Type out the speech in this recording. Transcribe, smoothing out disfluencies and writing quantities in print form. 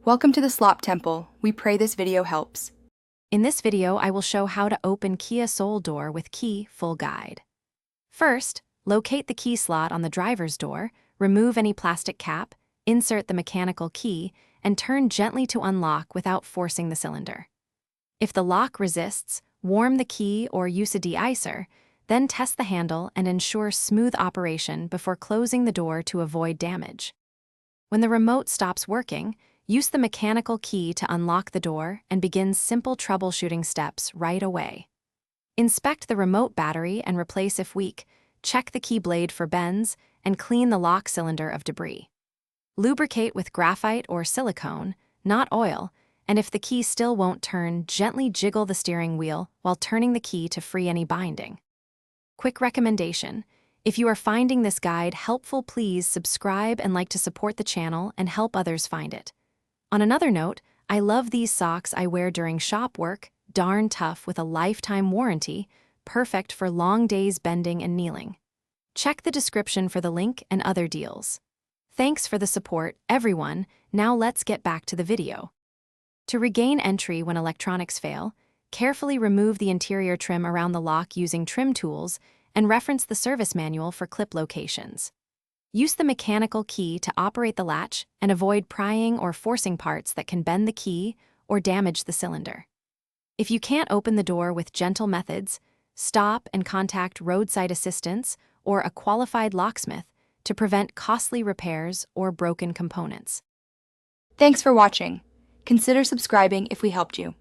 Welcome to the Slop Temple. We pray this video helps. In this video, I will show how to open Kia Soul door with key full guide. First, locate the key slot on the driver's door, remove any plastic cap, insert the mechanical key, and turn gently to unlock without forcing the cylinder. If the lock resists, warm the key or use a de-icer, then test the handle and ensure smooth operation before closing the door to avoid damage. When the remote stops working, use the mechanical key to unlock the door and begin simple troubleshooting steps right away. Inspect the remote battery and replace if weak, check the key blade for bends, and clean the lock cylinder of debris. Lubricate with graphite or silicone, not oil, and if the key still won't turn, gently jiggle the steering wheel while turning the key to free any binding. Quick recommendation: if you are finding this guide helpful, please subscribe and like to support the channel and help others find it. On another note, I love these socks I wear during shop work, darn tough with a lifetime warranty, perfect for long days bending and kneeling. Check the description for the link and other deals. Thanks for the support, everyone. Now let's get back to the video. To regain entry when electronics fail, carefully remove the interior trim around the lock using trim tools and reference the service manual for clip locations. Use the mechanical key to operate the latch and avoid prying or forcing parts that can bend the key or damage the cylinder. If you can't open the door with gentle methods, stop and contact roadside assistance or a qualified locksmith to prevent costly repairs or broken components. Thanks for watching. Consider subscribing if we helped you.